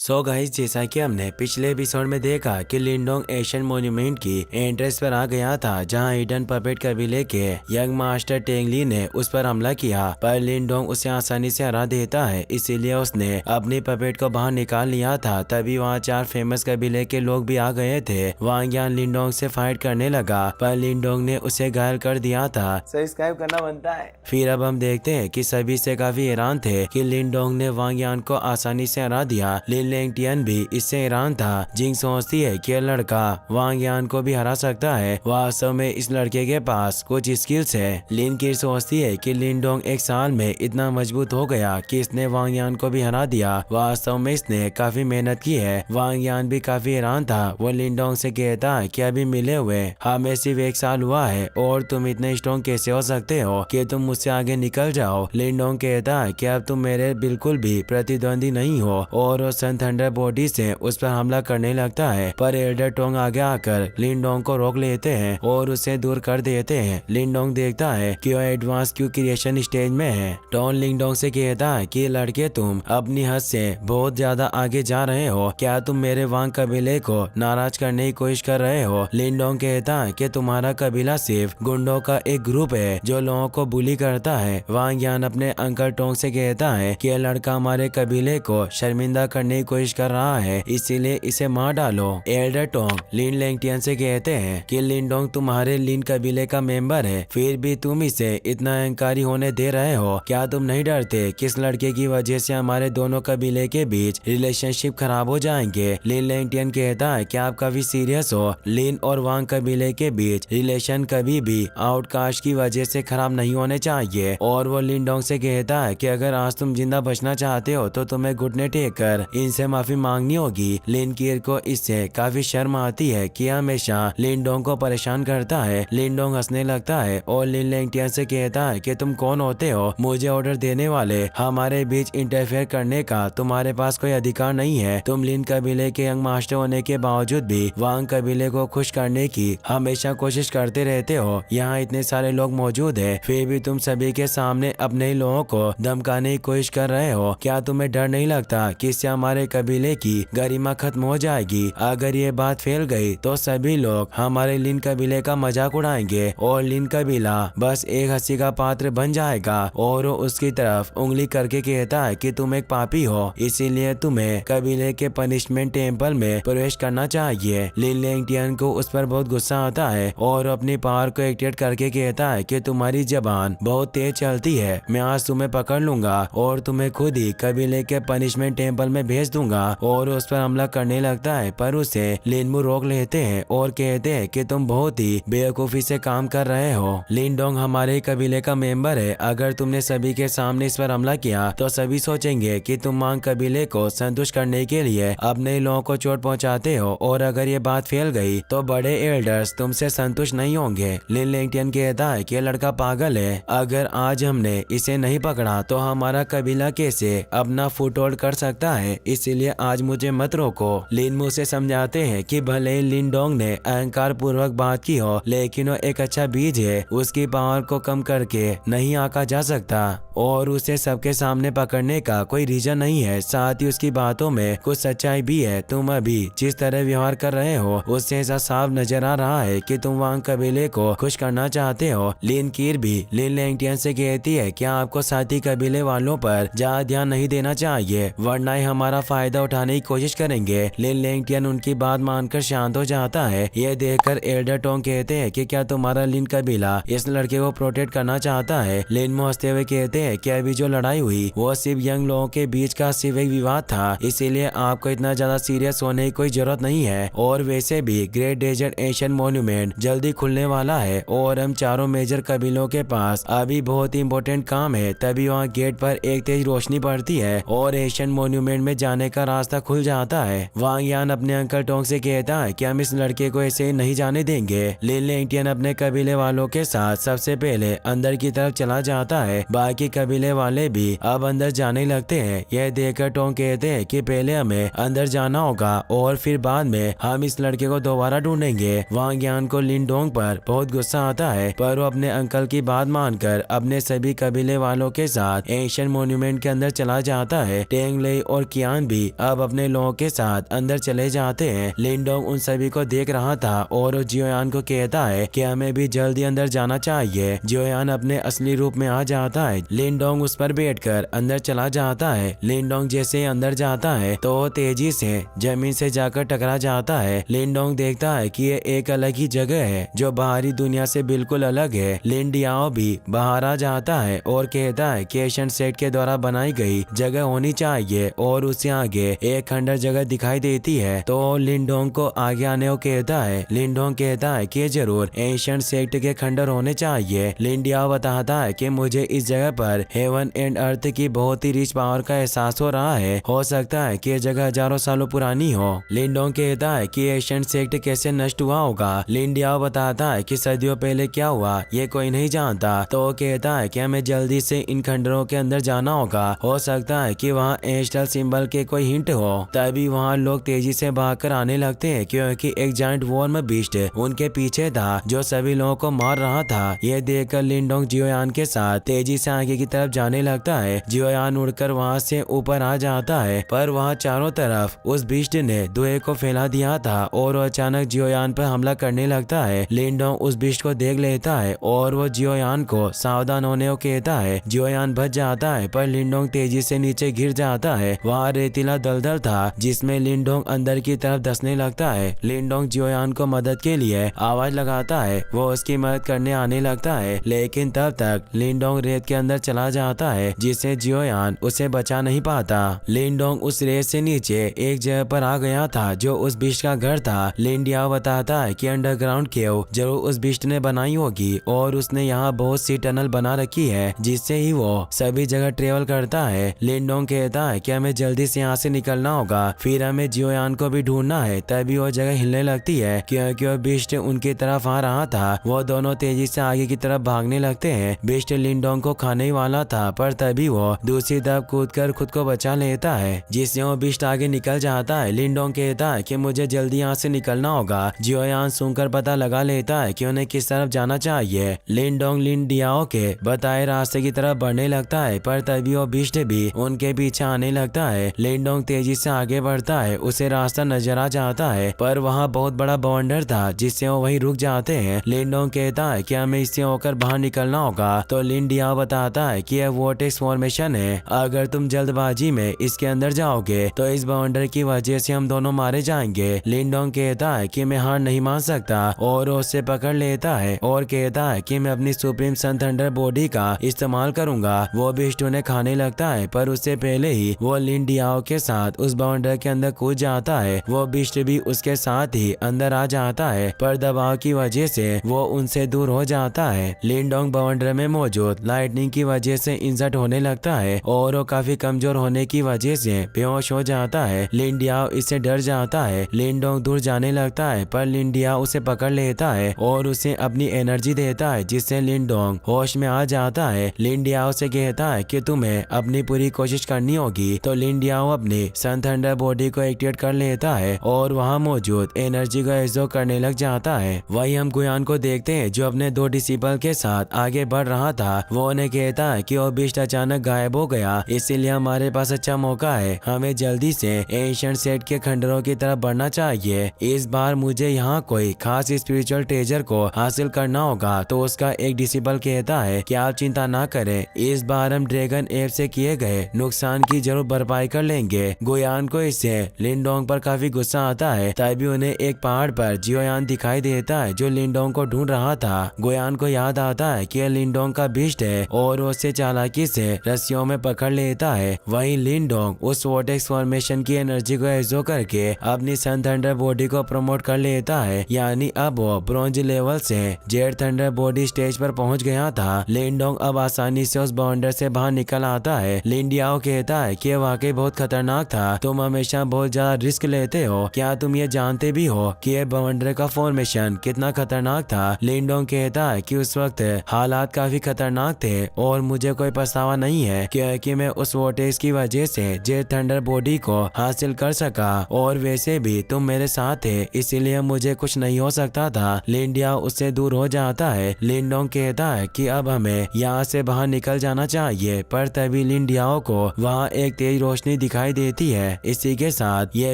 So guys, जैसा कि हमने पिछले एपिसोड में देखा कि लिनडोंग एशियन मॉन्यूमेंट की एंट्रेंस पर आ गया था, जहां हिडन पपेट कबीले के यंग मास्टर टेंगली ने उस पर हमला किया, पर लिनडोंग उसे आसानी से हरा देता है। इसीलिए उसने अपनी पपेट को बाहर निकाल लिया था। तभी वहां 4 फेमस कबीले के लोग भी आ गए थे। वांग यान लिनडोंग से फाइट करने लगा, पर लिनडोंग ने उसे घायल कर दिया था। सब्सक्राइब करना बनता है। फिर अब हम देखते हैं कि सभी से काफी हैरान थे कि लिनडोंग ने वांग यान को आसानी से हरा दिया। लेंगटियन भी इससे हैरान था। जिंग सोचती है कि यह लड़का वांग यान को भी हरा सकता है। वास्तव में इस लड़के के पास कुछ स्किल्स है। लिन कीर सोचती है कि लिनडोंग एक साल में इतना मजबूत हो गया कि इसने वांग यान को भी हरा दिया। वास्तव में इसने काफी मेहनत की है। वांग यान भी काफी हैरान था। वो लिनडोंग से कहता है कि अभी मिले हुए हमें सिर्फ 1 साल हुआ है और तुम इतने स्ट्रॉन्ग कैसे हो सकते हो कि तुम मुझसे आगे निकल जाओ। लिनडोंग कहता है कि अब तुम मेरे बिल्कुल भी प्रतिद्वंदी नहीं हो और वो सन थंडर बॉडी से उस पर हमला करने लगता है, पर एल्डर टोंग आगे आकर लिनडोंग को रोक लेते हैं और उसे दूर कर देते हैं। लिनडोंग देखता है कि वो एडवांस क्यू क्रिएशन स्टेज में है। टोन लिनडोंग से कहता है कि लड़के, तुम अपनी हद से बहुत ज्यादा आगे जा रहे हो। क्या तुम मेरे वांग कबीले को नाराज करने की कोशिश कर रहे हो? लिनडोंग कहता है कि तुम्हारा कबीला सिर्फ गुंडों का एक ग्रुप है जो लोगों को बुली करता है। वांग यान अपने अंकल टोंग से कहता है कि यह लड़का हमारे कबीले को शर्मिंदा करने की कोशिश कर रहा है, इसीलिए इसे मार डालो। एल्डर टोंग लिन लेंगटियन से कहते हैं कि लिनडोंग तुम्हारे लिन कबीले का मेंबर है, फिर भी तुम इसे इतना अहंकारी होने दे रहे हो। क्या तुम नहीं डरते कि इस लड़के की वजह से हमारे दोनों कबीले के बीच रिलेशनशिप खराब हो जाएंगे? लिन लेंगटियन कहता है कि आप काफी सीरियस हो। लिन और वांग कबीले के बीच रिलेशन कभी भी आउटकास्ट की वजह से खराब नहीं होने चाहिए। और वो लिनडोंग से कहता है कि अगर आज तुम जिंदा बचना चाहते हो तो तुम्हें घुटने टेक कर इनसे माफी मांगनी होगी। लिन कीर को इससे काफी शर्म आती है कि हमेशा लिनडोंग को परेशान करता है। लिनडोंग हंसने लगता है और लिन लेंगटियन से कहता है कि तुम कौन होते हो मुझे ऑर्डर देने वाले? हमारे बीच इंटरफेयर करने का तुम्हारे पास कोई अधिकार नहीं है। तुम लिन कबीले के यंग मास्टर होने के बावजूद भी वांग कबीले को खुश करने की हमेशा कोशिश करते रहते हो। यहाँ इतने सारे लोग मौजूद है, फिर भी तुम सभी के सामने अपने ही लोगों को धमकाने की कोशिश कर रहे हो। क्या तुम्हें डर नहीं लगता कि इससे हमारे कबीले की गरिमा खत्म हो जाएगी? अगर ये बात फैल गई तो सभी लोग हमारे लिन कबीले का मजाक उड़ाएंगे और लिन कबीला बस एक हंसी का पात्र बन जाएगा। और वो उसकी तरफ उंगली करके कहता है कि तुम एक पापी हो, इसीलिए तुम्हें कबीले के पनिशमेंट टेम्पल में प्रवेश करना चाहिए। लिन लेंगटियन को उस पर बहुत गुस्सा आता है और अपनी पावर को एक्टिवेट करके कहता है कि तुम्हारी जबान बहुत तेज चलती है, मैं आज तुम्हें पकड़ लूंगा और तुम्हें खुद ही कबीले के पनिशमेंट टेम्पल में भेज दूंगा। और उस पर हमला करने लगता है, पर उसे लिनमू रोक लेते हैं और कहते हैं कि तुम बहुत ही बेवकूफी से काम कर रहे हो। लिनडोंग हमारे कबीले का मेंबर है, अगर तुमने सभी के सामने इस पर हमला किया तो सभी सोचेंगे कि तुम वांग कबीले को संतुष्ट करने के लिए अपने लोगों को चोट पहुंचाते हो, और अगर ये बात फैल गई तो बड़े एल्डर्स तुमसे संतुष्ट नहीं होंगे। लिन लेंगटियन कहता है कि लड़का पागल है, अगर आज हमने इसे नहीं पकड़ा तो हमारा कबीला कैसे अपना फुटहोल्ड कर सकता है, इसीलिए आज मुझे मत रोको। लिनमू से समझाते हैं कि भले ही लिनडोंग ने अहंकार पूर्वक बात की हो, लेकिन वो एक अच्छा बीज है, उसकी पावर को कम करके नहीं आंका जा सकता और उसे सबके सामने पकड़ने का कोई रीजन नहीं है। साथ ही उसकी बातों में कुछ सच्चाई भी है। तुम अभी जिस तरह व्यवहार कर रहे हो उससे ऐसा साफ नजर आ रहा है कि तुम वांग कबीले को खुश करना चाहते हो। लिन कीर भी लिन लेंगटियन से कहती है कि आपको साथी कबीले वालों पर ज्यादा ध्यान नहीं देना चाहिए, वरना हमारा फायदा उठाने की कोशिश करेंगे। लिन लेंगटियन उनकी बात मानकर शांत हो जाता है। यह देखकर एल्डर टोंग कहते हैं कि क्या तुम्हारा लिन कबीला इस लड़के को प्रोटेक्ट करना चाहता है? लिनमू हंसते हुए कहते हैं कि अभी जो लड़ाई हुई वो सिर्फ यंग लोगों के बीच का सिर्फ एक विवाद था, इसीलिए आपको इतना ज्यादा सीरियस होने की कोई जरूरत नहीं है। और वैसे भी ग्रेट डेजर्ट एशियन मॉन्यूमेंट जल्दी खुलने वाला है और हम चारों मेजर कबीलों के पास अभी बहुत ही इम्पोर्टेंट काम है। तभी वहाँ गेट पर एक तेज रोशनी पड़ती है और एशियन मॉन्यूमेंट में जाने का रास्ता खुल जाता है। वांग यान अपने अंकल टोंग से कहता है कि हम इस लड़के को ऐसे नहीं जाने देंगे। लिन लेंगटियन अपने कबीले वालों के साथ सबसे पहले अंदर की तरफ चला जाता है। बाकी कबीले वाले भी अब अंदर जाने लगते हैं। यह देखकर टोंग कहते हैं कि पहले हमें अंदर जाना होगा और फिर बाद में हम इस लड़के को दोबारा ढूंढेंगे। वांग यान को लिनडोंग पर बहुत गुस्सा आता है, पर वो अपने अंकल की बात मानकर अपने सभी कबीले वालों के साथ एशियन मॉन्यूमेंट के अंदर चला जाता है। टेंग लेई और कियान सभी अब अपने लोगों के साथ अंदर चले जाते हैं। लिंडोंग उन सभी को देख रहा था और जियोयान को कहता है कि हमें भी जल्दी अंदर जाना चाहिए। जियोयान अपने असली रूप में आ जाता है। लिंडोंग उस पर बैठकर अंदर चला जाता है। लिंडोंग जैसे ही अंदर जाता है तो वो तेजी से जमीन से जाकर टकरा जाता है। लिंडोंग देखता है कि ये एक अलग ही जगह है जो बाहरी दुनिया से बिल्कुल अलग है। लिन डियाओ भी बाहर आ जाता है और कहता है कि एशियन सेट के द्वारा बनाई गई जगह होनी चाहिए और उससे आगे एक खंडर जगह दिखाई देती है तो लिंडोंग को आगे आने को कहता है। लिंडोंग कहता है कि जरूर एशियन सेट के खंडर होने चाहिए। लिन डियाओ बताता है कि मुझे इस जगह पर हेवन एंड अर्थ की बहुत ही रिच पावर का एहसास हो रहा है। हो सकता है कि ये जगह हजारों सालों पुरानी हो। लिंडोंग कहता है कि एशियन सेक्ट कैसे नष्ट हुआ होगा। लिन डियाओ बताता है कि सदियों पहले क्या हुआ ये कोई नहीं जानता। तो वो कहता है कि हमें जल्दी से इन खंडरों के अंदर जाना होगा। हो सकता है कि वहाँ एस्ट्रल सिंबल के कोई हिंट हो। तभी वहाँ लोग तेजी से भागकर आने लगते हैं क्योंकि एक जायंट वॉर्म बीस्ट उनके पीछे था जो सभी लोगों को मार रहा था। ये देखकर लिंडोंग जियोयान के साथ तेजी से आगे की तरफ जाने लगता है। जियोयान उड़कर वहाँ से ऊपर आ जाता है पर वहाँ चारों तरफ उस बीस्ट ने धुएं को फैला दिया था और वो अचानक जियोयान पर हमला करने लगता है। लिंडोंग उस बीस्ट को देख लेता है और वो जियोयान को सावधान होने को कहता है। जियोयान बच जाता है पर लिंडोंग तेजी से नीचे गिर जाता है। वहाँ रेतीला दलदल था जिसमें लिंडोंग अंदर की तरफ धंसने लगता है। लिंडोंग जियोयान को मदद के लिए आवाज लगाता है। वो उसकी मदद करने आने लगता है लेकिन तब तक लिंडोंग रेत के अंदर चला जाता है जिससे जियोयान उसे बचा नहीं पाता। लिंडोंग उस रेत से नीचे एक जगह पर आ गया था जो उस बिस्ट का घर था। लिन डियाओ बताता है कि अंडरग्राउंड केव जरूर उस बिस्ट ने बनाई होगी और उसने यहाँ बहुत सी टनल बना रखी है जिससे ही वो सभी जगह ट्रेवल करता है। लिंडोंग कहता है कि हमें जल्दी से यहाँ से निकलना होगा फिर हमें जियोयान को भी ढूंढना है। तभी वो जगह हिलने लगती है क्योंकि वो बिस्ट उनकी तरफ आ रहा था। वो दोनों तेजी से आगे की तरफ भागने लगते हैं। बिस्ट लिंडोंग को खाने ही वाला था पर तभी वो दूसरी तरफ कूदकर खुद को बचा लेता है जिससे वो बिस्ट आगे निकल जाता है। लिंडोंग कहता है कि मुझे जल्दी यहाँ से निकलना होगा। जियोयान सुनकर पता लगा लेता है कि उन्हें किस तरफ जाना चाहिए। लिंडोंग लिन डियाओ के बताए रास्ते की तरफ बढ़ने लगता है पर तभी वो बिस्ट भी उनके पीछे आने लगता है। लिंडोंग तेजी से आगे बढ़ता है। उसे रास्ता नजर आ जाता है पर वहाँ बहुत बड़ा बवंडर था जिससे वो वहीं रुक जाते हैं। लिंडोंग कहता है कि हमें इससे होकर बाहर निकलना होगा तो लिन डियाओ बताता है कि यह वोर्टेक्स फॉर्मेशन है। अगर तुम जल्दबाजी में इसके अंदर जाओगे तो इस बवंडर की वजह से हम दोनों मारे जाएंगे। लिंडोंग कहता है कि मैं हार नहीं मान सकता और उससे पकड़ लेता है और कहता है कि मैं अपनी सुप्रीम सन थंडर बॉडी का इस्तेमाल करूंगा। वो बिस्ट उन्हें खाने लगता है पर उससे पहले ही वो लिन डियाओ के साथ उस बवंडर के अंदर कूद जाता है। वो बिस्ट भी उसके साथ ही अंदर आ जाता है पर दबाव की वजह से वो उनसे दूर हो जाता है। लिंडोंग बवंडर में मौजूद लाइटनिंग की वजह से इंजर्ड होने लगता है और वो काफी कमजोर होने की वजह से बेहोश हो जाता है। लिन डियाओ इससे डर जाता है। लिंडोंग दूर जाने लगता है पर लिन डियाओ उसे पकड़ लेता है और उसे अपनी एनर्जी देता है जिससे लिंडोंग होश में आ जाता है। लिन डियाओ से कहता है कि तुम्हें अपनी पूरी कोशिश करनी होगी तो लिन डियाओ अपनी सन थंडर बॉडी को एक्टिवेट कर लेता है और वहाँ मौजूद एनर्जी को एब्जॉर्ब करने लग जाता है। वही हम गुयान को देखते हैं जो अपने दो डिसिपल के साथ आगे बढ़ रहा था। वो उन्हें कहता है कि वो बिस्ट अचानक गायब हो गया इसीलिए हमारे पास अच्छा मौका है। हमें जल्दी से एशियन सेट के खंडरों की तरफ बढ़ना चाहिए। इस बार मुझे यहाँ कोई खास स्पिरिचुअल ट्रेजर को हासिल करना होगा। तो उसका एक डिसिपल कहता है कि आप चिंता ना करें, इस बार हम ड्रैगन एप से किए गए नुकसान की जरूर भरपाई कर लेंगे। गुयान को इससे लिंडोंग पर काफी गुस्सा आता है। तभी उन्हें एक पहाड़ पर जियोयान दिखाई देता है जो लिंडोंग को ढूंढ रहा था। गुयान को याद आता है कि यह लिंडोंग का बिस्ट है और उससे चालाकी से रस्सियों में पकड़ लेता है। वहीं लिंडोंग उस वोर्टेक्स फॉर्मेशन की एनर्जी को एब्जॉर्ब करके अपनी सन थंडर बॉडी को प्रमोट कर लेता है। यानी अब वो ब्रॉन्ज लेवल से जेड थंडर बॉडी स्टेज पर पहुंच गया था। लिंडोंग अब आसानी से उस बाउंडर से बाहर निकल आता है। लिन डियाओ कहता है कि वाकई बहुत खतरनाक था, तुम हमेशा बहुत ज्यादा रिस्क लेते हो। क्या तुम ये जानते भी हो कि ये बाउंडर का फॉर्मेशन कितना खतरनाक था? लिंडोंग कहता है कि उस वक्त हालात काफी खतरनाक थे और मुझे कोई पछतावा नहीं है क्योंकि मैं उस वोर्टेक्स की वजह से जेड थंडर बॉडी को हासिल कर सका और वैसे भी तुम मेरे साथ थे इसीलिए मुझे कुछ नहीं हो सकता था। लिन डियाओ उससे दूर हो जाता है। लिंडोंग कहता है कि अब हमें यहाँ से बाहर निकल जाना चाहिए पर तभी लिन डियाओ को वहाँ एक तेज रोशनी दिखाई दिखाई देती है। इसी के साथ ये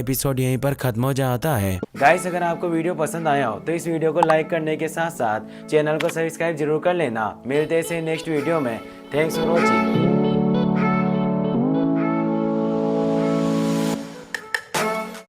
एपिसोड यहीं पर खत्म हो जाता है। गाइस, अगर आपको वीडियो पसंद आया हो तो इस वीडियो को लाइक करने के साथ साथ चैनल को सब्सक्राइब जरूर कर लेना। मिलते हैं नेक्स्ट वीडियो में। Thanks for watching.